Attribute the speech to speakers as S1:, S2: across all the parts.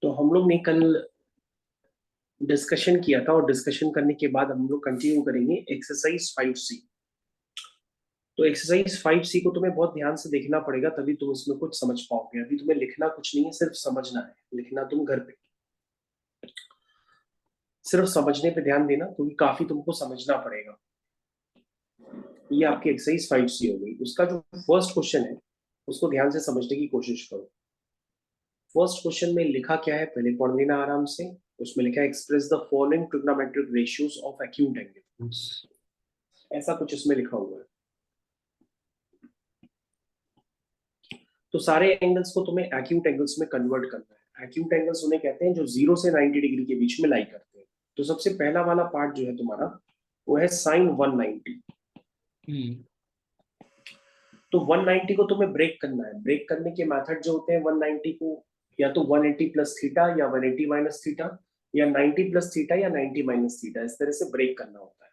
S1: तो हम लोग ने कल डिस्कशन किया था और डिस्कशन करने के बाद हम लोग कंटिन्यू करेंगे एक्सरसाइज 5C। तो एक्सरसाइज 5C को तुम्हें बहुत ध्यान से देखना पड़ेगा, तभी तुम उसमें कुछ समझ पाओगे। अभी तुम्हें लिखना कुछ नहीं है, सिर्फ समझना है। लिखना तुम घर पे, सिर्फ समझने पे ध्यान देना, क्योंकि काफी तुमको समझना पड़ेगा। ये आपकी एक्सरसाइज 5C हो गई। उसका जो फर्स्ट क्वेश्चन है उसको ध्यान से समझने की कोशिश करो। फर्स्ट क्वेश्चन में लिखा क्या है पहले पढ़ लेना आराम से। उसमें लिखा है express the following trigonometric ratios of acute angle. ऐसा कुछ इसमें लिखा हुआ है। तो सारे एंगल्स को तुम्हें एक्यूट एंगल्स में कन्वर्ट करना है। एक्यूट एंगल्स उन्हें कहते हैं जो 0 से 90 डिग्री के बीच में लाई करते हैं। तो सबसे पहला वाला पार्ट जो है तुम्हारा, वो है साइन 190। तो 190 को तुम्हें ब्रेक करना है। ब्रेक करने के मेथड जो होते हैं 190 को, या तो 180 प्लस थीटा या 180 माइनस थीटा, या 90 प्लस थीटा या 90 माइनस थीटा, इस तरह से ब्रेक करना होता है।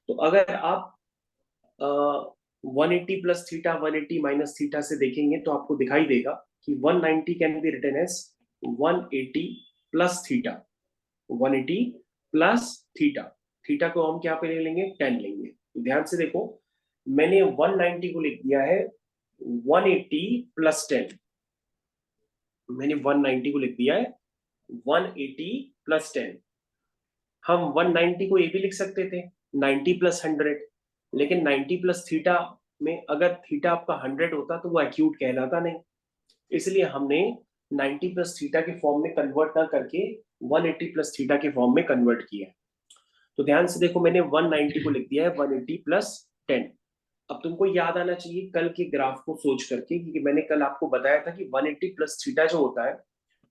S1: तो अगर आप 180 प्लस थीटा 180 माइनस थीटा से देखेंगे तो आपको दिखाई देगा कि 190 can be written as 180 plus theta. 180 plus theta, theta को हम क्या पे ले लेंगे, 10 लेंगे। ध्यान से देखो, मैंने 190 को लिख दिया है 180 प्लस 10। मैंने 190 को लिख दिया है 180 प्लस 10। हम 190 को ये भी लिख सकते थे 90 प्लस 100, लेकिन 90 प्लस थीटा में अगर थीटा आपका 100 होता तो वो एक्यूट कहलाता नहीं। इसलिए हमने 90 प्लस थीटा के फॉर्म में कन्वर्ट ना करके 180 प्लस थीटा के फॉर्म में कन्वर्ट किया। तो ध्यान से देखो, मैंने 190 को लिख दिया है 180 प्लस 10। अब तुमको याद आना चाहिए कल के ग्राफ को सोच करके, क्योंकि मैंने कल आपको बताया था कि 180 प्लस थीटा जो होता है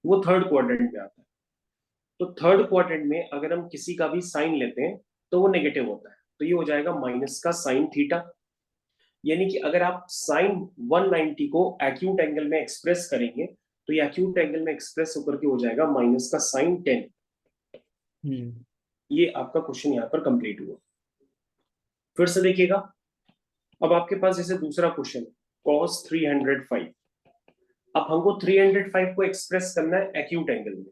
S1: वो थर्ड क्वाड्रेंट में आता है। तो थर्ड क्वाड्रेंट में अगर हम किसी का भी साइन लेते हैं तो वो नेगेटिव होता है। तो ये हो जाएगा माइनस का साइन थीटा। यानी कि अगर आप साइन 190 को एक्यूट एंगल में एक्सप्रेस करेंगे तो ये एक्यूट एंगल में एक्सप्रेस होकर के हो जाएगा माइनस का साइन 10। ये आपका क्वेश्चन यहाँ पर कंप्लीट हुआ। फिर से देखिएगा, अब आपके पास जैसे दूसरा क्वेश्चन cos 305। अब हमको 305 को एक्सप्रेस करना है एक्यूट एंगल में।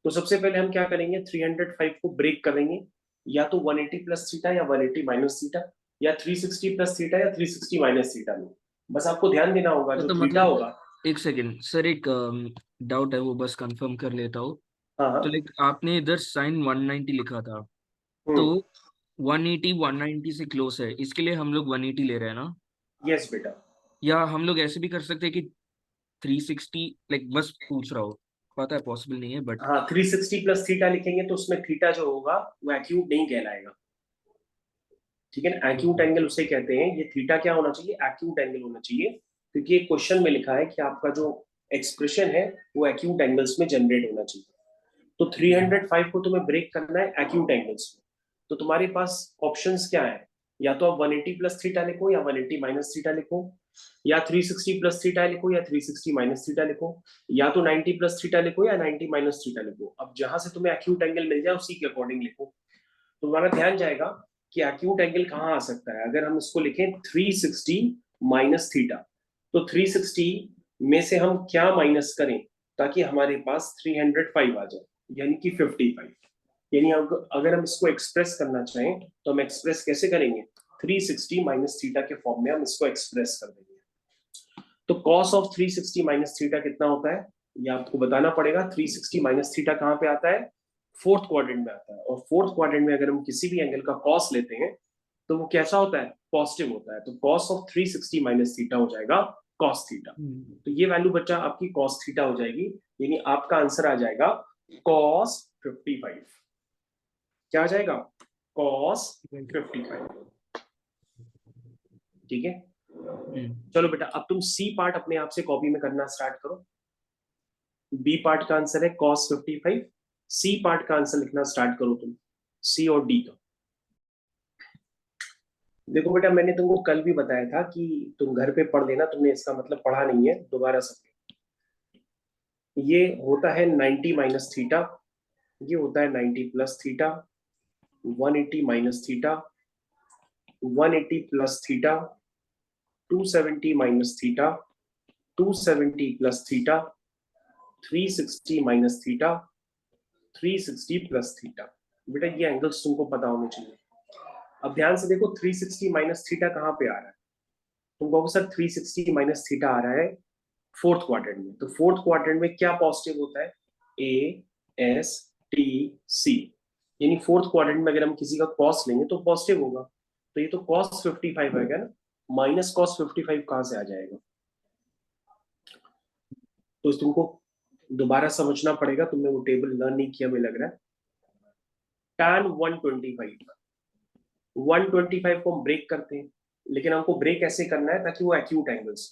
S1: तो सबसे पहले हम क्या करेंगे, 305 को ब्रेक करेंगे, या तो 180 प्लस थीटा या 180 माइनस थीटा, या 360 प्लस थीटा या 360 माइनस थीटा में। बस आपको ध्यान देना होगा जो
S2: तो
S1: थीटा
S2: मतलब
S1: होगा।
S2: एक सेकेंड सर, एक डाउट है, वो बस कंफर्म कर लेता हूँ।
S1: हाँ हाँ।
S2: तो लाइक आपने इधर साइन 190 लिखा था, तो
S1: हम्म।
S2: 180 190 से क्लोज है, इसके लिए हम लोग 180 ले रहे हैं ना?
S1: यस बेटा।
S2: या हम लोग ऐसे भी कर सकते हैं कि 360, लाइक बस पूछ रहा हूँ, पता है पॉसिबल नहीं है बट।
S1: हाँ, 360 प्लस थीटा लिखेंगे तो उसमें थीटा जो होगा वो एक्यूट नहीं कहलाएगा। ठीक है ना, एक्यूट एंगल उसे कहते हैं। ये थीटा क्या होना चाहिए, एक्यूट एंगल होना चाहिए, क्योंकि एक क्वेश्चन में लिखा है कि आपका जो एक्सप्रेशन है वो एक्यूट एंगल्स में जनरेट होना चाहिए। तो 305 को तुम्हें ब्रेक करना है एक्यूट एंगल्स में। तो तुम्हारे पास ऑप्शंस क्या है, या तो आप 180 प्लस थीटा लिखो या 180 माइनस थीटा लिखो, या 360 प्लस थीटा लिखो या 360 माइनस थीटा लिखो, या तो 90 प्लस थीटा लिखो या 90 माइनस थीटा लिखो। अब जहां से तुम्हें एक्यूट एंगल मिल जाए उसी के अकॉर्डिंग लिखो। तुम्हारा ध्यान जाएगा कि एक्यूट एंगल कहाँ आ सकता है। अगर हम इसको लिखें 360 माइनस थीटा, तो 360 में से हम क्या माइनस करें ताकि हमारे पास 305 आ जाए, यानी कि 55। यानी अगर हम इसको एक्सप्रेस करना चाहें तो हम एक्सप्रेस कैसे करेंगे, 360 माइनस थीटा के फॉर्म में हम इसको एक्सप्रेस कर देंगे। तो कॉस ऑफ 360 माइनस थीटा कितना होता है, ये आपको बताना पड़ेगा। 360 माइनस थीटा कहाँ पे आता है, फोर्थ क्वाड्रेंट में आता है। और फोर्थ क्वाड्रेंट में अगर हम किसी भी एंगल का कॉस लेते हैं तो वो कैसा होता है, पॉजिटिव होता है। तो कॉस ऑफ 360 माइनस थीटा हो जाएगा कॉस थीटा। तो ये वैल्यू बच्चा आपकी कॉस थीटा हो जाएगी, यानी आपका आंसर आ जाएगा कॉस 55। क्या आ जाएगा, कॉस 55। ठीक है, चलो बेटा अब तुम सी पार्ट अपने आप से कॉपी में करना स्टार्ट करो। बी पार्ट का आंसर है cos 55। सी पार्ट का आंसर लिखना स्टार्ट करो तुम, सी और डी का। देखो बेटा, मैंने तुमको कल भी बताया था कि तुम घर पे पढ़ लेना, तुमने इसका मतलब पढ़ा नहीं है, दोबारा सब। ये होता है 90 माइनस थीटा, ये होता है 90 plus theta, 180 minus theta, 180 plus theta, 270 minus theta, 270 plus theta, 360 minus theta, 360 plus theta. बेटा ये एंगल्स तुमको पता होने चाहिए। अब ध्यान से देखो 360 माइनस थीटा कहाँ पे आ रहा है। तुम कहोगे सर 360 माइनस थीटा आ रहा है फोर्थ क्वाड्रेंट में। तो फोर्थ क्वाड्रेंट में क्या पॉजिटिव होता है? ए एस टी सी, यानी फोर्थ क्वाड्रेंट में अगर हम किसी का कॉस लेंगे तो पॉजिटिव होगा। तो ये तो कॉस 55 आएगा ना, माइनस कॉस 55 कहां से आ जाएगा? तो तुमको दोबारा समझना पड़ेगा, तुमने वो टेबल लर्न नहीं किया मुझे लग रहा है। tan 125, 125 को हम ब्रेक करते हैं, लेकिन हमको ब्रेक ऐसे करना है ताकि वो एक्यूट एंगल्स।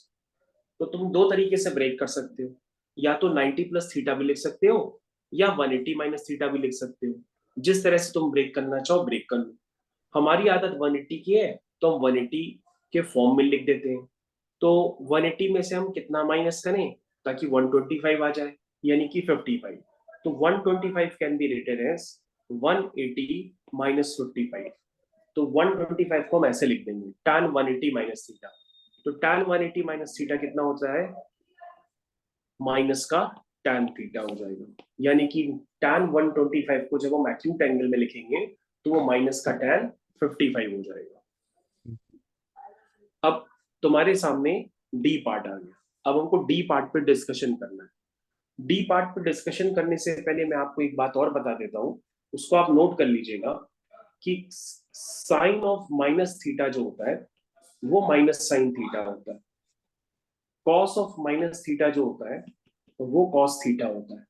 S1: तो तुम दो तरीके से ब्रेक कर सकते हो, या तो 90 प्लस थीटा भी लिख सकते हो, या 180 माइनस थीटा भी लिख सकते हो। जिस तरह से तुम ब्रेक करना चाहो ब्रेक कर लो। हमारी आदत 180 की है, तो हम 180 के फॉर्म में लिख देते हैं। तो 180 में से हम कितना माइनस करें ताकि 125 आ जाए, यानी कि 55। तो 125 can be written as 180 minus 55। तो 125 को हम ऐसे लिख देंगे tan 180 माइनस थीटा। तो tan 180 माइनस थीटा कितना होता है? माइनस का tan थीटा हो जाएगा। यानी कि tan 125 को जब हम एक्यूट एंगल में लिखेंगे तो वो माइनस का tan 55 हो जाएगा। अब तुम्हारे सामने डी पार्ट आ गया। अब हमको डी पार्ट पे डिस्कशन करना है। डी पार्ट पे डिस्कशन करने से पहले मैं आपको एक बात और बता देता हूं, उसको आप नोट कर लीजिएगा कि साइन ऑफ माइनस थीटा जो होता है वो माइनस साइन थीटा होता है। कॉस ऑफ माइनस थीटा जो होता है वो कॉस थीटा होता है।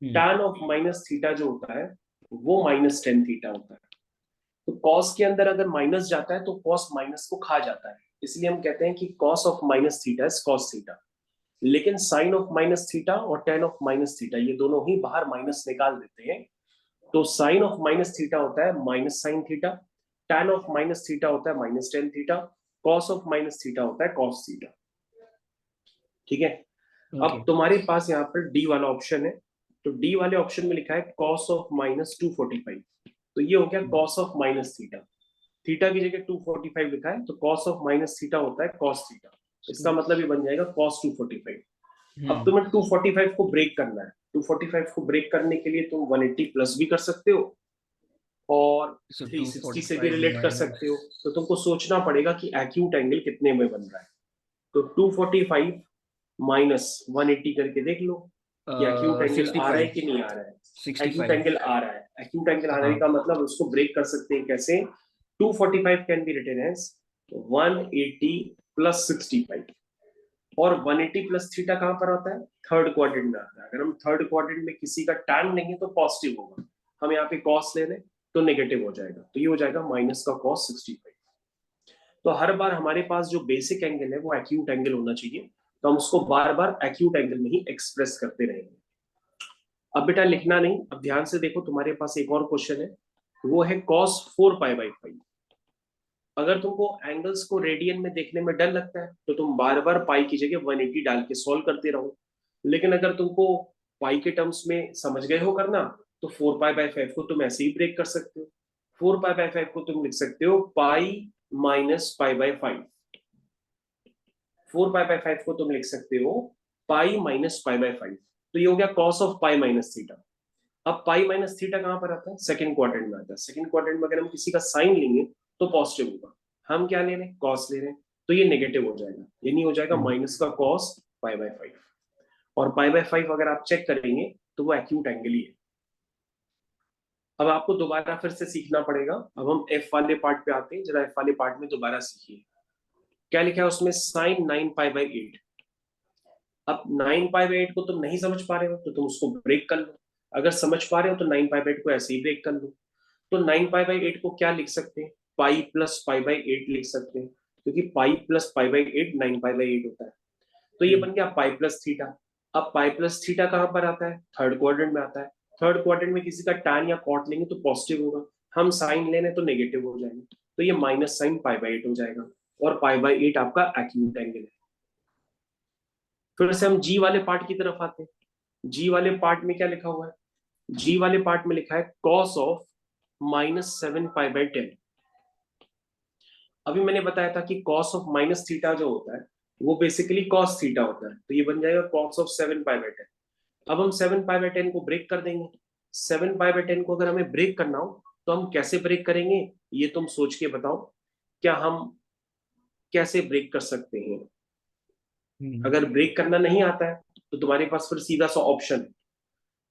S1: tan ऑफ माइनस थीटा जो होता है वो माइनस टेन थीटा होता है। तो कॉस के अंदर अगर माइनस जाता है तो कॉस माइनस को खा जाता है, इसलिए हम कहते हैं कि cos of minus theta is cos theta. लेकिन साइन ऑफ माइनस थीटा और टेन ऑफ माइनस थीटा ये दोनों ही बाहर माइनस निकाल देते हैं। तो साइन ऑफ माइनस थीटा होता है minus sine theta, tan of minus theta होता है minus tan theta, cos of minus theta होता है कॉस थीटा। ठीक है। अब
S2: ओके।
S1: तुम्हारे पास यहाँ पर डी वाला ऑप्शन है, तो डी वाले ऑप्शन में लिखा है कॉस ऑफ माइनस 245। तो ये हो गया cos of minus theta. Theta की जगह 245 लिखा है, तो कॉस ऑफ माइनस थीटा होता है कॉस थीटा। इसका मतलब ये बन जाएगा कॉस 245। अब तुम्हें 245 को ब्रेक करना है। 245 को ब्रेक करने के लिए तुम 180 प्लस भी कर सकते हो और
S2: सो
S1: 360 से भी
S2: 245
S1: रिलेट कर
S2: माइनस
S1: सकते हो। तो तुमको सोचना पड़ेगा कि एक्यूट एंगल कितने में बन रहा है। तो 245 माइनस 180 करके देख लो कि एक्यूट एंगल आ रहा है
S2: 65
S1: कि नहीं आ रहा है। एक्यूट
S2: 65।
S1: एंगल आ रहा है। एक्यूट एंगल आने
S2: हाँ।
S1: का मतलब उसको ब्रेक कर सकते हैं कैसे? 245 can be written as 180 plus 65। और 180 प्लस थीटा कहां पर आता है? थर्ड क्वाड्रेंट में आता है। अगर हम थर्ड क्वाड्रेंट में किसी का tan लेंगे तो पॉजिटिव होगा, हम यहाँ पे कॉस ले लें तो नेगेटिव हो जाएगा। तो ये हो जाएगा माइनस का कॉस 65। तो हर बार हमारे पास जो बेसिक एंगल है वो एक्यूट एंगल होना चाहिए, तो हम उसको बार बार एक्यूट एंगल में ही एक्सप्रेस करते रहेंगे। अब बेटा लिखना नहीं, अब ध्यान से देखो तुम्हारे पास एक और क्वेश्चन है, वो है cos 4 पाई बाई 5। अगर तुमको एंगल्स को रेडियन में देखने में डर लगता है तो तुम बार बार पाई की जगह 180 डाल के सॉल्व करते रहो। लेकिन अगर तुमको पाई के टर्म्स में समझ गए हो करना, तो 4 पाई बाई 5 को तुम ऐसे ही ब्रेक कर सकते हो। 4 पाई बाई 5 को तुम लिख सकते हो pi minus pi by 5। 4 pi by 5 को तुम लिख सकते हो पाई माइनस पाई बाई 5। तो ये हो गया cos of pi minus theta. अब पाई माइनस थीटा कहां पर आता है? सेकंड क्वाड्रेंट में आता है। सेकंड क्वाड्रेंट में अगर हम किसी का साइन लेंगे तो पॉजिटिव होगा। हम क्या ले रहे हैं? कॉस ले रहे हैं, तो ये नेगेटिव हो जाएगा, यानी हो जाएगा माइनस का कॉस पाई बाई 5। और पाई बाई 5 अगर आप चेक करेंगे तो वो एक्यूट एंगल ही है। अब आपको दोबारा फिर से सीखना पड़ेगा। अब हम एफ वाले पार्ट पे आते हैं, जरा एफ वाले पार्ट में दोबारा सीखिए। क्या लिखा है उसमें? Sine 9 pi by 8। अब 9 पाई बाई 8 को तुम नहीं समझ पा रहे हो तो तुम उसको ब्रेक कर लो। अगर समझ पा रहे हो तो 9 पाई बाई 8 को ऐसे ही ब्रेक कर लो। तो 9 पाई बाई 8 को क्या लिख सकते हैं? पाई प्लस पाई बाई 8 लिख सकते हैं, क्योंकि pi plus pi by 8 9 pi by 8 होता है। तो ये बन गया पाई प्लस थीटा। अब पाई प्लस थीटा कहां पर आता है? थर्ड क्वाड्रेंट में आता है। थर्ड क्वाड्रेंट में किसी का tan या कॉट लेंगे तो पॉजिटिव होगा, हम साइन लेने तो नेगेटिव हो जाएंगे। तो ये माइनस साइन पाई बाई 8 हो जाएगा, और पाई बाई 8 आपका एक्यूट एंगल है। फिर से हम जी वाले पार्ट की तरफ आते हैं। जी वाले पार्ट में क्या लिखा हुआ है? जी वाले पार्ट में लिखा है कॉस ऑफ -7 पाई बाई 10। अभी मैंने बताया था कि कॉस ऑफ माइनस थीटा जो होता है वो बेसिकली कॉस थीटा होता है, तो ये बन जाएगा कॉस ऑफ 7 पाई/10। अब हम 7 पाई/10 को ब्रेक कर देंगे। 7 पाई/10 को अगर हमें ब्रेक करना हो तो हम कैसे ब्रेक करेंगे, ये तुम सोच के बताओ। क्या हम कैसे ब्रेक कर सकते हैं? अगर ब्रेक करना नहीं आता है तो तुम्हारे पास फिर सीधा सा ऑप्शन है।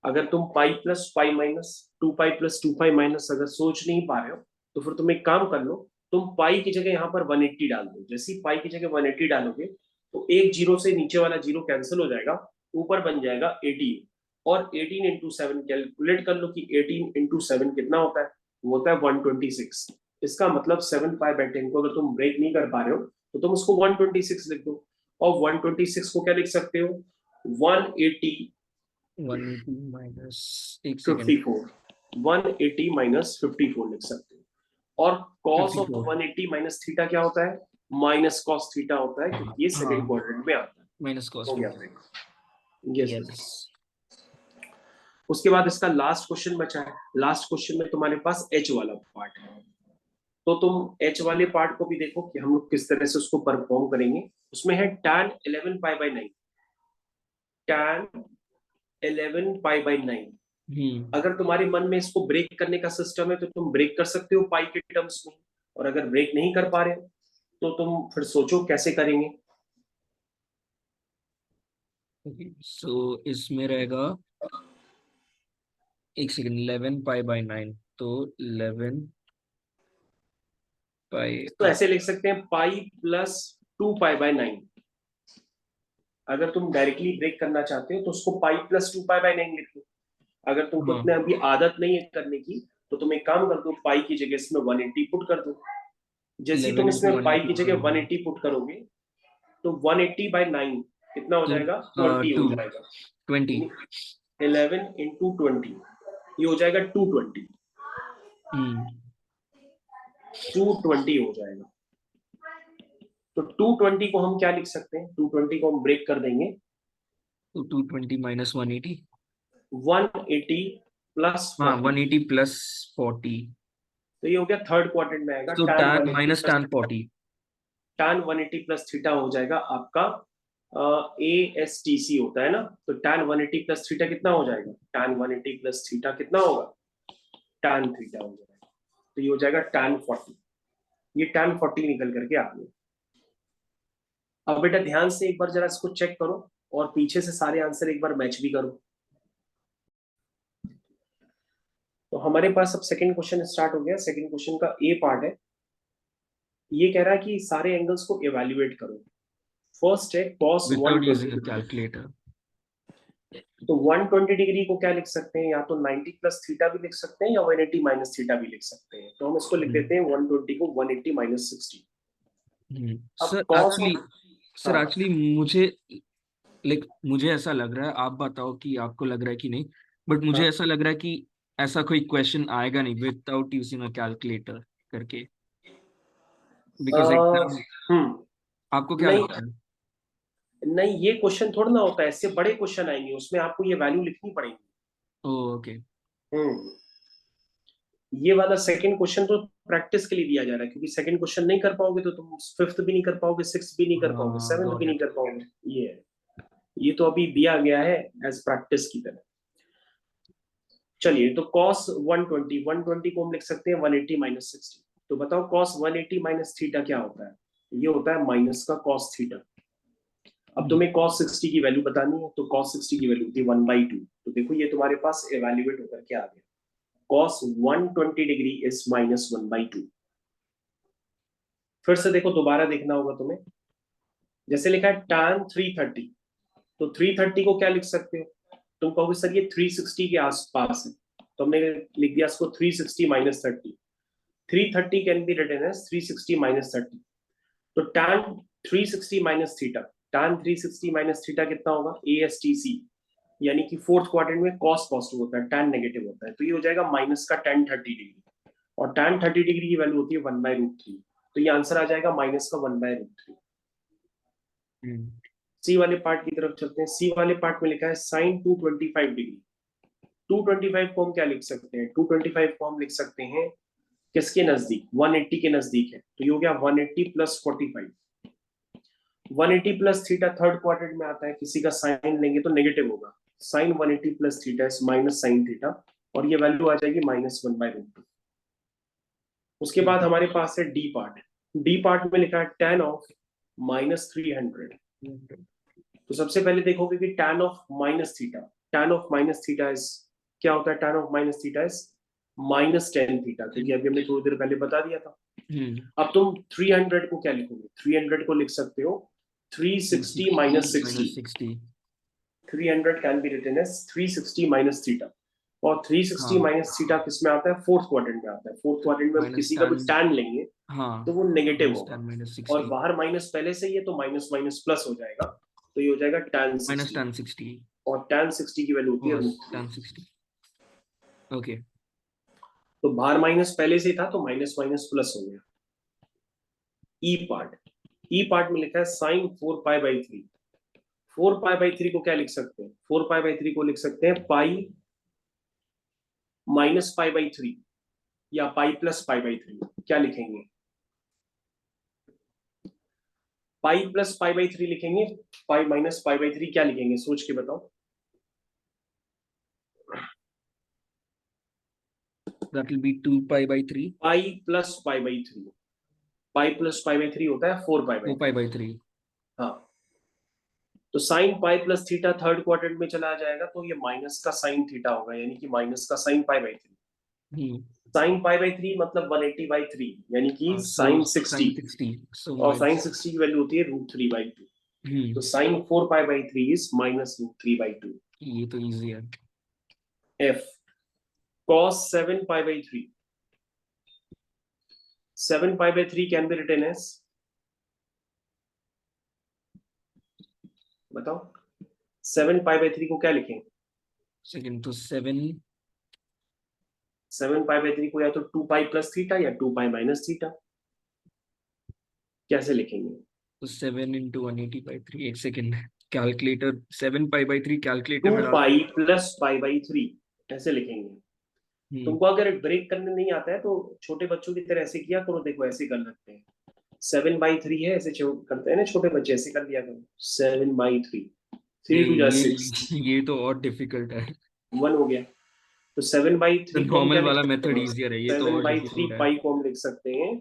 S1: अगर तुम pi plus pi minus 2 pi plus 2 pi minus अगर सोच नहीं पा रहे हो तो फिर तुम एक काम कर लो, तुम पाई की जगह यहाँ पर 180 डाल दो। जैसे ही पाई की जगह 180 डालोगे तो एक जीरो से नीचे वाला जीरो कैंसिल हो जाएगा, ऊपर बन जाएगा 18। और 18 इंटू 7 कैलकुलेट कर लो कि 18 इंटू 7 कितना होता है, वो होता है 126। इसका मतलब 7 पाई/10 को अगर तुम ब्रेक नहीं कर पा रहे हो तो तुम उसको 126 लिख दो। और 126 को क्या लिख सकते हो, 180
S2: 180 माइनस, एक सेकेंड,
S1: 54, 180 माइनस 54 लिख सकते हो। और कॉस ऑफ
S2: 54।
S1: 180 माइनस थीटा क्या होता है, माइनस कॉस थीटा होता है, क्योंकि ये सेकंड
S2: हाँ,
S1: क्वाड्रेंट में आता है।
S2: माइनस कॉस
S1: हो गया
S2: थीटा।
S1: ब्रेक। यस।
S2: यस।
S1: उसके बाद इसका लास्ट क्वेश्चन बचा है। लास्ट क्वेश्चन में तुम्हारे पास एच वाला पार्ट है, तो तुम एच वाले पार्ट को भी देखो कि हम लोग किस तरह से उसको परफॉर्म करेंगे। उसमें है tan 11 पाई/9, tan 11 पाई/9। अगर तुम्हारे मन में इसको ब्रेक करने का सिस्टम है तो तुम ब्रेक कर सकते हो पाई के टर्म्स में, और अगर ब्रेक नहीं कर पा रहे हो तो तुम फिर सोचो कैसे करेंगे।
S2: सो इसमें रहेगा, एक सेकेंड, 11 पाई/9, तो 11 पाई।
S1: तो ऐसे लिख सकते हैं पाई प्लस 2 पाई/9। अगर तुम डायरेक्टली ब्रेक करना चाहते हो तो उसको पाई प्लस 2 पाई/9 लिख लो। अगर तुमको
S2: हाँ,
S1: इतने अभी आदत नहीं है करने की तो तुम एक काम कर दो, पाई की जगह इसमें 180 पुट कर दो। जैसे ही तुम
S2: 11 इंटू
S1: इसमें
S2: वन
S1: पाई
S2: एटी
S1: की जगह
S2: करूंगा
S1: 180 पुट करोगे तो 180/9 कितना हो
S2: तो
S1: जाएगा, 20 हो
S2: 2,
S1: जाएगा।
S2: 20।
S1: 11 इंटू 20, ये हो जाएगा 220।
S2: हम्म
S1: 220 हो जाएगा। तो 220 को हम क्या लिख सकते हैं, 220 को हम ब्रेक कर देंगे।
S2: तो 220 माइनस 180।
S1: 180 प्लस
S2: हाँ,
S1: 40,
S2: 180 प्लस 40।
S1: तो ये हो गया थर्ड क्वाड्रेंट में आएगा।
S2: तो
S1: tan
S2: tan
S1: 180
S2: minus
S1: plus
S2: tan 40।
S1: tan 180 plus theta हो जाएगा आपका ए एस टी सी होता है ना, तो tan 180 प्लस थीटा कितना हो जाएगा, tan 180 प्लस थीटा कितना होगा, tan थीटा हो जाएगा। तो ये हो जाएगा tan 40। ये tan 40 निकल करके आ गया। अब बेटा ध्यान से एक बार जरा इसको चेक करो और पीछे से सारे आंसर एक बार मैच भी करो। तो हमारे पास अब सेकंड क्वेश्चन स्टार्ट हो गया। सेकंड क्वेश्चन का ए पार्ट है। ये कह रहा है कि सारे एंगल्स को इवेल्युएट करो। फर्स्ट है cos
S2: without
S1: 120
S2: using a
S1: degree.
S2: Calculator.
S1: तो 120 डिग्री को क्या लिख सकते हैं, या तो 90 प्लस थीटा भी लिख सकते हैं या 180 माइनस थीटा भी लिख सकते हैं। तो हम इसको लिख देते हैं 120 को 180 माइनस 60। अब
S2: sir
S1: cos
S2: actually,
S1: of,
S2: sir
S1: हाँ
S2: एक्चुअली मुझे, लाइक मुझे ऐसा लग रहा है, आप बताओ कि आपको लग रहा है कि नहीं, बट मुझे
S1: हाँ
S2: ऐसा लग रहा है कि ऐसा कोई क्वेश्चन आएगा नहीं विदाउट यूजिंग अ कैलकुलेटर करके, बिकॉज एग्जाम।
S1: हम्म।
S2: आपको क्या
S1: नहीं
S2: लगता है?
S1: नहीं, ये क्वेश्चन थोड़ा ना होता है, इससे बड़े क्वेश्चन आएंगे उसमें आपको ये वैल्यू लिखनी पड़ेगी।
S2: ओके।
S1: हम्म। ये वाला सेकंड क्वेश्चन तो प्रैक्टिस के लिए दिया जा रहा है, क्योंकि सेकंड क्वेश्चन नहीं कर पाओगे तो तुम फिफ्थ भी नहीं कर पाओगे, सिक्स भी नहीं कर पाओगे,
S2: हाँ,
S1: सेवंथ भी
S2: गॉट
S1: नहीं
S2: इट।
S1: कर पाओगे। ये है। ये तो अभी दिया गया है एज प्रैक्टिस की तरह। चलिए, तो cos 120 को हम लिख सकते हैं 180 माइनस 60। तो बताओ cos 180 माइनस थीटा क्या होता है, ये होता है माइनस का cos थीटा। अब तुम्हें cos 60 की वैल्यू बतानी है, तो cos 60 की वैल्यू थी 1/2। तो देखो ये तुम्हारे पास इवेल्युएट होकर के आ गया, cos 120 डिग्री इज माइनस 1/2। फिर से देखो, दोबारा देखना होगा तुम्हें। जैसे लिखा है tan 330, तो 330 को क्या लिख सकते हो, तुम कहोगे सर ये 360 के आसपास है, तो हमने लिख दिया इसको 360 minus 30। 330 can be written as 360 minus 30। तो tan 360 minus theta, tan 360 minus theta कितना होगा, ए एस टी सी, यानी कि फोर्थ क्वाड्रेंट में cos पॉजिटिव होता है, tan नेगेटिव होता है, तो ये हो जाएगा माइनस का tan 30 डिग्री। और tan 30 डिग्री की वैल्यू होती है 1/√3। तो ये आंसर आ जाएगा माइनस का 1/√3। सी वाले पार्ट की तरफ चलते हैं। सी वाले पार्ट में लिखा है साइन 225 डिग्री। 225 को हम क्या लिख सकते हैं, 225 को हम लिख सकते हैं किसके नजदीक, 180 के नजदीक है, तो ये हो गया 180 plus 45। 180 plus theta third quadrant में आता है, किसी का साइन लेंगे तो नेगेटिव होगा, sine 180 plus theta is minus sine theta, और ये वैल्यू आ जाएगी -1/√2। उसके बाद हमारे पास है डी पार्ट। डी पार्ट में लिखा है tan ऑफ -300। तो सबसे पहले देखोगे कि tan of minus theta, tan of minus theta is, क्या होता है tan of minus theta is -tan theta, क्योंकि अभी हमने थोड़ी देर पहले बता दिया था। अब तुम 300 को क्या लिखोगे, 300 को लिख सकते हो 360 minus 60। 300 can be written as 360 minus theta, और 360 माइनस थीटा किस में आता है, फोर्थ क्वाड्रेंट में आता है। फोर्थ क्वाड्रेंट में हम किसी का भी tan लेंगे तो वो नेगेटिव होगा, और बाहर माइनस पहले से ही है तो माइनस माइनस प्लस हो जाएगा, तो ये हो जाएगा tan 60, और tan 60 की वैल्यू होती है √3।
S2: ओके,
S1: तो बाहर माइनस पहले से ही था तो माइनस माइनस प्लस हो गया। ई पार्ट, ई पार्ट में लिखा है साइन 4π/3। 4π/3 को क्या लिख सकते हैं, 4π/3 को लिख सकते हैं पाई -π/3 या पाई प्लस π/3। क्या लिखेंगे, पाई प्लस π/3 लिखेंगे, पाई माइनस π/3 क्या लिखेंगे, सोच के बताओ।
S2: that will be 2π/3,
S1: pi plus π/3, pi plus π/3 होता है 4π/3।
S2: 4π/3।
S1: हाँ, तो sine pi plus theta third quadrant में चला जाएगा, तो ये माइनस का साइन थीटा होगा, यानी कि माइनस का साइन π/3। साइन π/3 मतलब 180/3, यानी कि साइन 60, और साइन 60 की वैल्यू होती है √3/2। तो साइन 4π/3 इज -√3/2।
S2: ये तो इजी है।
S1: F cos 7π/3, 7π/3 can be written as, बताओ 7π/3 को क्या लिखें।
S2: सेकंड तो 7
S1: 7π/3 को या तो 2π प्लस थीटा या 2π माइनस थीटा, कैसे लिखेंगे।
S2: तो 7 × 180/3, एक सेकंड, कैलकुलेटर 7π/3 कैलकुलेटर में
S1: 2π प्लस π/3 ऐसे लिखेंगे। तुमको अगर ब्रेक करने नहीं आता है तो छोटे बच्चों की तरह ऐसे किया करो, देखो ऐसे कर लगते हैं, 7/3 है, ऐसे करते हैं ना छोटे बच्चे, ऐसे कर लिया करो 7/3, 3 2 6,
S2: ये तो और डिफिकल्ट है,
S1: 1 हो गया। तो 7/3 को
S2: नॉर्मल वाला मेथड इजियर है, ये तो और
S1: 7/3
S2: डिफिकल्ट है।
S1: पाई को हम लिख सकते हैं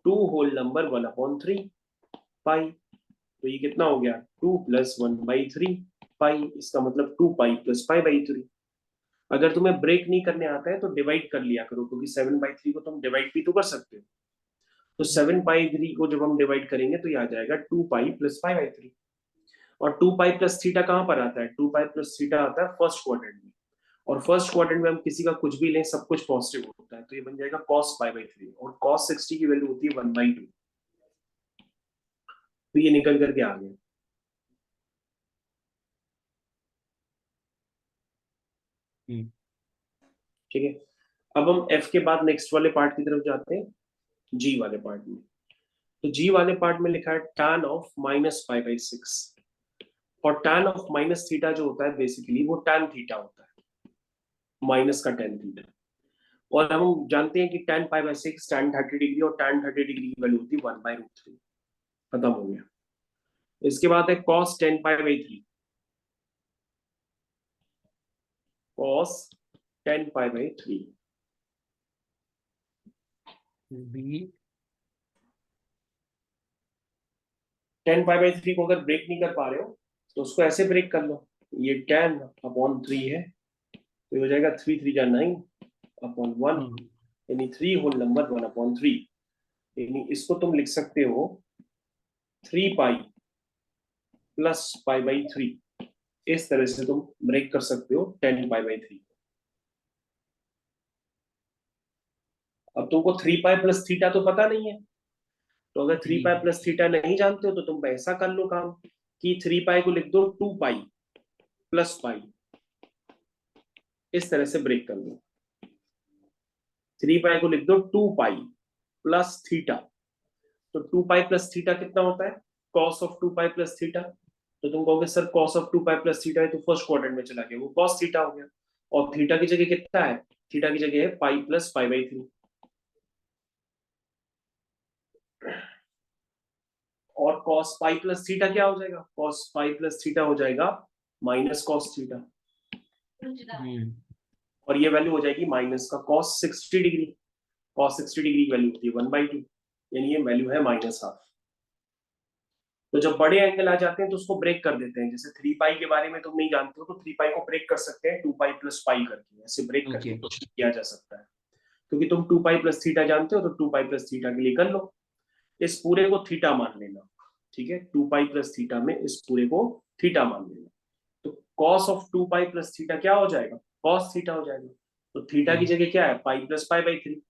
S1: 2 होल नंबर 1/3 पाई, तो ये कितना हो गया 2 + 1/3 पाई, इसका मतलब 2π + π/3। अगर तुम्हें ब्रेक नहीं करने आता है तो डिवाइड कर लिया करो, क्योंकि 7/3 को तुम डिवाइड भी तो कर सकते हो। तो 7/3 को जब हम डिवाइड करेंगे तो ये आ जाएगा 2π + π/3, और 2π प्लस थीटा कहां पर आता है, 2π प्लस थीटा आता है फर्स्ट क्वाड्रेंट में, और फर्स्ट क्वाड्रेंट में हम किसी का कुछ भी लें सब कुछ पॉजिटिव होता है, तो ये बन जाएगा cos π/3, और cos 60 की वैल्यू होती है 1/2, तो ये निकल करके आ गया। ठीक है, अब हम f के बाद नेक्स्ट वाले पार्ट की तरफ जाते हैं, g वाले पार्ट में। तो g वाले पार्ट में लिखा है tan ऑफ -π/6, और tan ऑफ माइनस थीटा जो होता है बेसिकली वो tan थीटा होता है, माइनस का tan थीटा, और हम जानते हैं कि tan π/6 tan 30 डिग्री और tan 30 डिग्री की वैल्यू होती है 1/√3। खत्म हो गया। इसके बाद है cos 10π/3, cos 10π/3
S2: भी
S1: 10π/3 को अगर ब्रेक नहीं कर पा रहे हो तो उसको ऐसे ब्रेक कर लो, ये 10/3 है, तो ये हो जाएगा 3 3 जा 9/1, यानी 3 होल नंबर 1/3, यानी इसको तुम लिख सकते हो 3π + π/3, इस तरह से तुम ब्रेक कर सकते हो 10π/3। अब तुमको 3π + थीटा तो पता नहीं है, तो अगर 3π + थीटा नहीं जानते हो तो तुम ऐसा कर लो काम कि 3π को लिख दो 2π + π, इस तरह से ब्रेक कर लो। 3π को लिख दो 2π + थीटा, तो 2π + थीटा कितना होता है, cos ऑफ 2π + थीटा, तो तुम कहोगे सर cos ऑफ 2π + थीटा है तो फर्स्ट क्वाड्रेंट में चला गया, वो cos थीटा हो गया, और थीटा की जगह कितना है, थीटा की जगह है π + π/3, और cos पाई प्लस थीटा क्या हो जाएगा, cos पाई प्लस थीटा हो जाएगा माइनस cos थीटा, और ये वैल्यू हो जाएगी माइनस का cos 60 डिग्री। cos 60 डिग्री की वैल्यू होती है 1/2, यानी ये वैल्यू है -1/2। तो जब बड़े एंगल आ जाते हैं तो उसको ब्रेक कर देते हैं। जैसे 3 पाई के बारे में तुम नहीं जानते हो तो 3 पाई को ब्रेक कर सकते हैं 2 पाई प्लस पाई करके, ऐसे ब्रेक करके
S2: Okay.
S1: क्वेश्चन किया जा सकता है। क्योंकि तुम 2 पाई प्लस थीटा जानते हो तो 2 पाई प्लस थीटा के लिए कर लो, इस पूरे को थीटा मान लेना। ठीक है, 2 पाई प्लस थीटा में इस पूरे को थीटा मान लेना। तो cos of 2 pi plus theta क्या हो जाएगा, cos थीटा हो जाएगा। तो थीटा की जगह क्या है, पाई प्लस पाई बाई 3,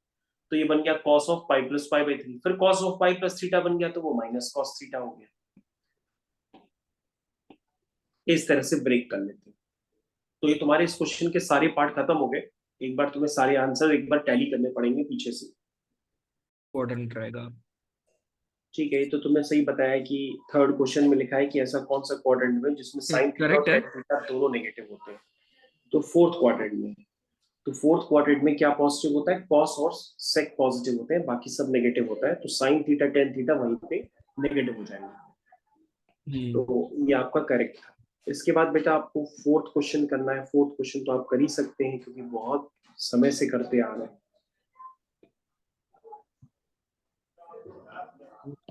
S1: तो ये बन गया cos of pi plus pi by 3। फिर cos of pi plus theta बन गया तो वो माइनस cos थीटा हो गया। इस तरह से ब्रेक कर लेते हैं। तो ये तुम्हारे इस क्वेश्चन के सारे पार्ट खत्म हो गए। एक बार तुम्हें सारे आंसर एक बार टैली करने पड़ेंगे पीछे से।
S2: इम्पोर्टेंट रहेगा।
S1: ठीक है, ये तो तुमने सही बताया कि थर्ड क्वेश्चन में लिखा है कि ऐसा कौन सा क्वाड्रेंट में जिसमें साइन थीटा और
S2: करेक्ट है।
S1: tan थीटा दोनों नेगेटिव होते हैं। तो फोर्थ क्वाड्रेंट में, तो फोर्थ क्वाड्रेंट में क्या पॉजिटिव होता है, cos और sec पॉजिटिव होते हैं, बाकी सब नेगेटिव होता है। तो साइन थीटा tan थीटा वहीं पे नेगेटिव हो जाएंगे। तो ये आपका करेक्ट था। इसके बाद बेटा आपको फोर्थ क्वेश्चन करना है। फोर्थ क्वेश्चन तो आप कर ही सकते हैं क्योंकि बहुत समय से करते आ रहे हैं।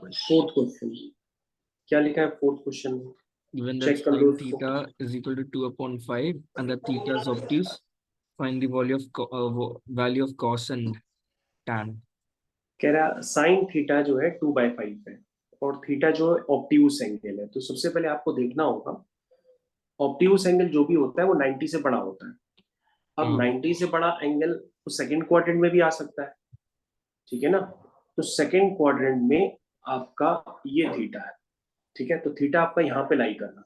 S1: फोर्थ क्वेश्चन क्या लिखा है फोर्थ क्वेश्चन में,
S2: Given that
S1: चेक कर लो
S2: sine
S1: इसको।
S2: theta is equal to 2/5 and the theta is obtuse, find the value of cos and tan.
S1: कह रहा साइन थीटा जो है 2/5 है और थीटा जो है ऑप्टियूस एंगल है। तो सबसे पहले आपको देखना होगा ऑप्टियूस एंगल जो भी होता है वो 90 से बड़ा होता है। अब
S2: हाँ
S1: 90 से बड़ा एंगल तो सेकंड क्वाड्रेंट में भी आ सकता है, ठीक है ना। तो सेकंड क्वाड्रेंट में आपका ये थीटा है, ठीक है। तो थीटा आपका यहाँ पे लाई करना,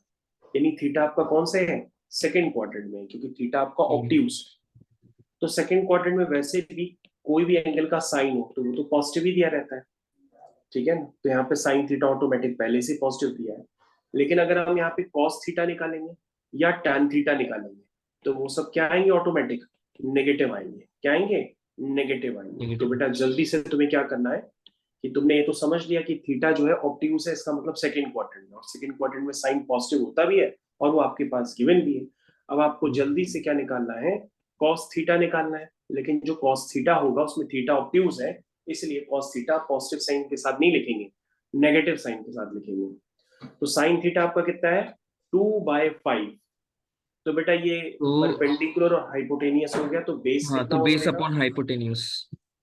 S1: यानी थीटा आपका कौन से है, सेकंड क्वाड्रेंट में, क्योंकि थीटा आपका ऑप्टियूस है। तो सेकंड क्वाड्रेंट में वैसे भी कोई भी एंगल का साइन हो तो वो तो पॉजिटिव ही दिया रहता है, ठीक है ना। तो यहाँ पे साइन थीटा ऑटोमेटिक पहले से पॉजिटिव दिया है। लेकिन अगर हम यहाँ पे कॉस थीटा निकालेंगे या टैन थीटा निकालेंगे तो वो सब क्या आएंगे, ऑटोमेटिक नेगेटिव आएंगे। क्या आएंगे, नेगेटिव आएंगे। तो
S2: नेगेटिव।
S1: बेटा जल्दी से तुम्हें क्या करना है कि तुमने ये तो समझ लिया कि थीटा जो है ऑप्टियूस है, इसका मतलब सेकंड क्वाड्रेंट में, और सेकंड क्वाड्रेंट में साइन पॉजिटिव होता भी है और वो आपके पास गिवन भी है। अब आपको जल्दी से क्या निकालना है, कॉस थीटा निकालना है। लेकिन जो कॉस थीटा होगा उसमें थीटा ऑप्टियूस है, इसलिए कॉस थीटा पॉजिटिव साइन के साथ नहीं लिखेंगे, नेगेटिव साइन के साथ लिखेंगे। तो साइन थीटा आपका कितना है, 2/5। तो बेटा ये
S2: तो
S1: परपेंडिकुलर और हाइपोटेनियस हो गया, तो बेस
S2: हाँ,
S1: कितना
S2: तो
S1: हो
S2: बेस
S1: जाएगा,
S2: अपॉन हाइपोटेन्यूज।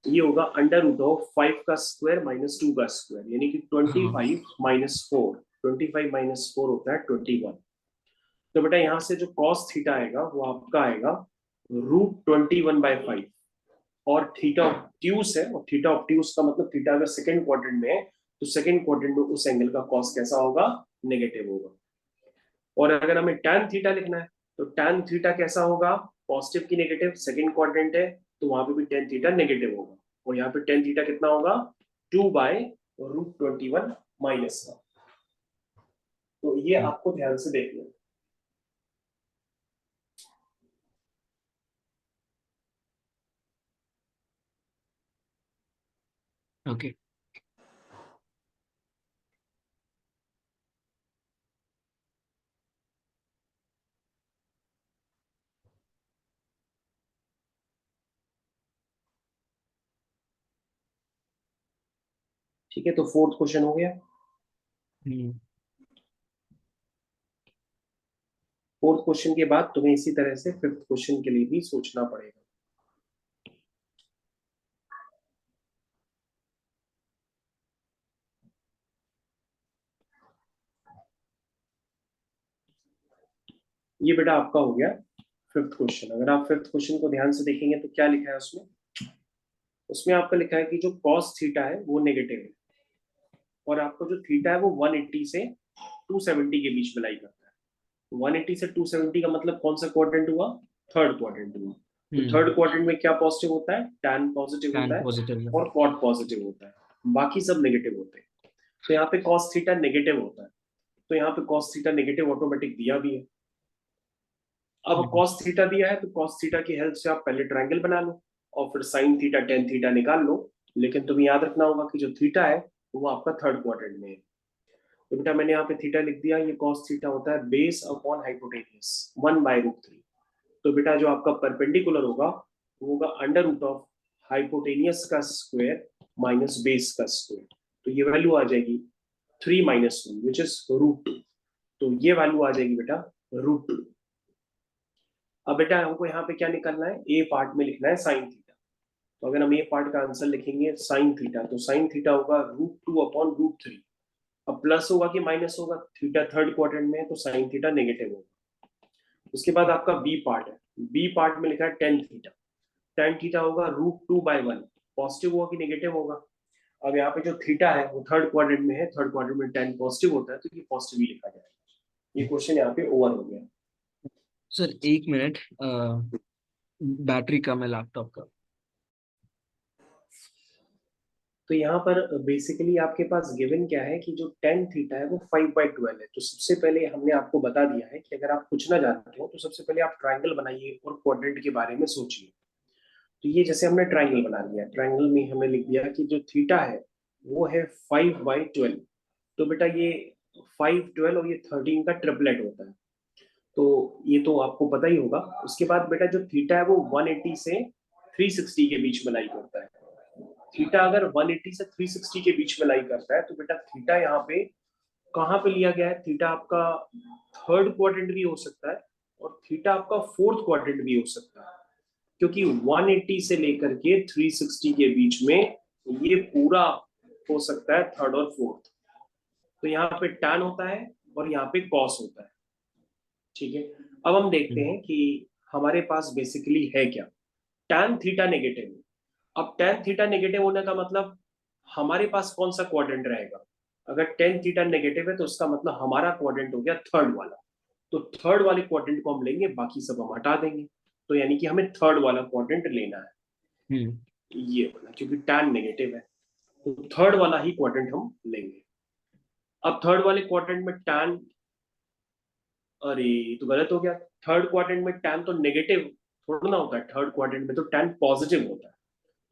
S1: ये होगा √5 का स्क्वायर माइनस 2 का स्क्वायर, यानी कि 25 माइनस 4, 25 माइनस 4 होता है 21। तो बेटा यहाँ से जो कॉस थीटा आएगा वो आपका आएगा √21/5। और थीटा ऑब्ट्यूस है, और थीटा ऑब्ट्यूस का मतलब थीटा अगर सेकंड क्वाड्रेंट में है तो सेकंड क्वाड्रेंट में उस एंगल का कॉस कैसा होगा, नेगेटिव होगा। और अगर हमें tan थीटा लिखना है तो tan थीटा कैसा होगा, पॉजिटिव की नेगेटिव, सेकंड क्वाड्रेंट है तो वहां पे भी tan थीटा नेगेटिव होगा। और यहाँ पे tan थीटा कितना होगा, 2/√21 माइनस का। तो ये आपको ध्यान से देखना है।
S2: ओके।
S1: ठीक है, तो फोर्थ क्वेश्चन हो गया। फोर्थ क्वेश्चन के बाद तुम्हें इसी तरह से फिफ्थ क्वेश्चन के लिए भी सोचना पड़ेगा। ये बेटा आपका हो गया फिफ्थ क्वेश्चन। अगर आप फिफ्थ क्वेश्चन को ध्यान से देखेंगे तो क्या लिखा है उसमें, उसमें आपका लिखा है कि जो कॉस थीटा है वो नेगेटिव है, और आपको जो थीटा है वो 180 से 270 के बीच में लाई करता है। 180 से 270 का मतलब कौन सा क्वाड्रेंट हुआ, थर्ड क्वाड्रेंट हुआ। तो थर्ड क्वाड्रेंट में क्या पॉजिटिव होता है, टैन पॉजिटिव
S2: टैन
S1: होता है
S2: पॉजिटिव।
S1: और कॉट पॉजिटिव होता है, बाकी सब नेगेटिव होते हैं। तो यहाँ पे कॉस थीटा नेगेटिव होता है, तो यहाँ पे कॉस थीटा नेगेटिव ऑटोमेटिक दिया भी है। अब कॉस थीटा दिया है तो कॉस थीटा की हेल्प से आप पहले ट्रायंगल बना लो और फिर साइन थीटा टेन थीटा निकाल लो। लेकिन तुम्हें याद रखना होगा कि जो थीटा है वो आपका थर्ड क्वाड्रेंट में है। तो बेटा मैंने यहाँ पे थीटा लिख दिया, ये कॉस थीटा होता है बेस अपॉन हाइपोटेनियस 1/√3। तो बेटा जो आपका परपेंडिकुलर होगा वो होगा अंडर रूट ऑफ हाइपोटेनियस का स्क्वायर माइनस बेस का स्क्वायर। तो ये वैल्यू आ जाएगी 3 - 1 विच इज √2। तो ये वैल्यू आ जाएगी बेटा √2। अब बेटा हमको यहाँ पे क्या निकालना है, ए पार्ट में लिखना है साइन थीटा। तो अगर हम ए पार्ट का आंसर लिखेंगे साइन थीटा, तो साइन थीटा होगा √2/√3। अब प्लस होगा कि माइनस होगा, थीटा थर्ड क्वाड्रेंट में है तो साइन थीटा नेगेटिव होगा। उसके बाद आपका बी पार्ट है, बी पार्ट में लिखा है टेन थीटा। टेन थीटा होगा √2/1, पॉजिटिव होगा कि नेगेटिव होगा। अब यहाँ पे जो थीटा है वो थर्ड क्वाड्रेंट में है, थर्ड क्वाड्रेंट में टेन पॉजिटिव होता है तो ये पॉजिटिव ही लिखा जाएगा। ये क्वेश्चन यहाँ पे ओवर हो गया।
S2: सर 1 मिनट, बैटरी कम है लैपटॉप का।
S1: तो यहाँ पर बेसिकली आपके पास गिवन क्या है कि जो टेन थीटा है वो 5/12 है। तो सबसे पहले हमने आपको बता दिया है कि अगर आप कुछ ना जानते हो तो सबसे पहले आप ट्राइंगल बनाइए और क्वाड्रेंट के बारे में सोचिए। तो ये जैसे हमने ट्राइंगल बना लिया, ट्राइंगल में हमने लिख दिया कि जो थीटा है वो है 5/12। तो बेटा ये 5, 12 और ये 13 का ट्रिपलेट होता है, तो ये तो आपको पता ही होगा। उसके बाद बेटा जो थीटा है वो 180 से 360 के बीच में लाई करता है। थीटा अगर 180 से 360 के बीच में लाई करता है तो बेटा थीटा यहाँ पे कहाँ पे लिया गया है, थीटा आपका थर्ड क्वाड्रेंट भी हो सकता है और थीटा आपका फोर्थ क्वाड्रेंट भी हो सकता है, क्योंकि 180 से लेकर के 360 के बीच में ये पूरा हो सकता है थर्ड और फोर्थ। तो यहाँ पे tan होता है और यहाँ पे cos होता है। ठीक है, अब हम देखते हैं कि हमारे पास बेसिकली है क्या, tan थीटा नेगेटिव है। अब tan थीटा नेगेटिव होने का मतलब हमारे पास कौन सा क्वाड्रेंट रहेगा, अगर tan थीटा नेगेटिव है तो उसका मतलब हमारा क्वाड्रेंट हो गया थर्ड वाला। तो थर्ड वाले क्वाड्रेंट को हम लेंगे, बाकी सब हम हटा देंगे। तो यानी कि हमें थर्ड वाला क्वाड्रेंट लेना है, ये वाला, क्योंकि tan नेगेटिव है तो थर्ड वाला ही क्वाड्रेंट हम लेंगे। अब थर्ड वाले क्वाड्रेंट में tan, अरे तो गलत हो गया, थर्ड क्वाड्रेंट में tan तो नेगेटिव थोड़ा ना होता है, थर्ड क्वाड्रेंट में तो tan पॉजिटिव होता है।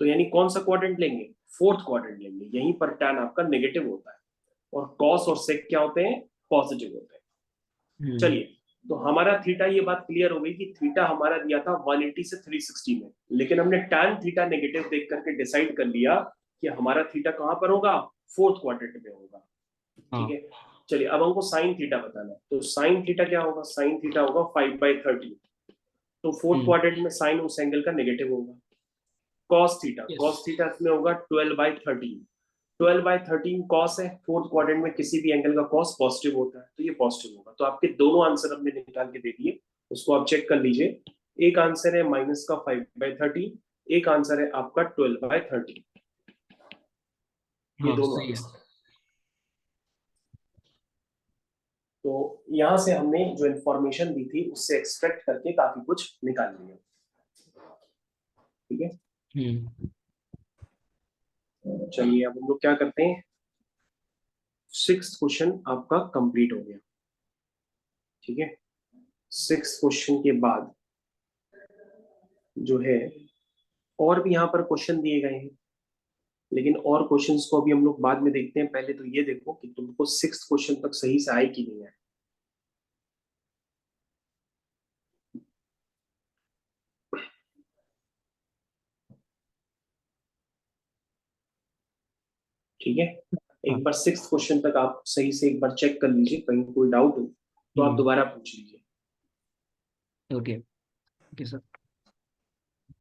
S1: तो यानी कौन सा क्वाड्रेंट लेंगे, फोर्थ क्वाड्रेंट लेंगे, यहीं पर tan आपका नेगेटिव होता है और cos और sec क्या होते हैं, पॉजिटिव होते हैं। चलिए, तो हमारा थीटा, ये बात क्लियर हो गई कि थीटा हमारा दिया था 180 से 360 में, लेकिन हमने tan थीटा नेगेटिव देख करके डिसाइड कर लिया कि हमारा थीटा कहां पर होगा, फोर्थ क्वाड्रेंट में होगा। ठीक है, चलिए अब हमको साइन थीटा बताना है। तो साइन थीटा क्या होगा, साइन थीटा होगा 5/13। तो फोर्थ क्वाड्रेंट में साइन उस एंगल का नेगेटिव होगा। कॉस थीटा, कॉस थीटा में होगा 12/13। 12/13 कॉस है, फोर्थ क्वाड्रेंट में किसी भी एंगल का कॉस पॉजिटिव होता है तो ये पॉजिटिव होगा। तो आपके दोनों आंसर हमने निकाल के दे दिए, उसको आप चेक कर लीजिए। एक आंसर है माइनस का 5/13, एक आंसर है आपका 12/13। ये दोनों
S2: सही है।
S1: आंसर। तो यहां से हमने जो इंफॉर्मेशन दी थी उससे एक्सपेक्ट करके काफी कुछ निकाल लिया। ठीक है, चलिए अब हम लोग क्या करते हैं, सिक्स्थ क्वेश्चन आपका कंप्लीट हो गया। ठीक है, सिक्स्थ क्वेश्चन के बाद जो है और भी यहाँ पर क्वेश्चन दिए गए हैं, लेकिन और क्वेश्चंस को अभी हम लोग बाद में देखते हैं। पहले तो ये देखो कि तुमको सिक्स्थ क्वेश्चन तक सही से आए कि नहीं आए। ठीक है, एक बार सिक्स्थ क्वेश्चन तक आप सही से एक बार चेक कर लीजिए, कहीं कोई डाउट हो तो आप दोबारा पूछ लीजिए।
S2: Okay okay sir.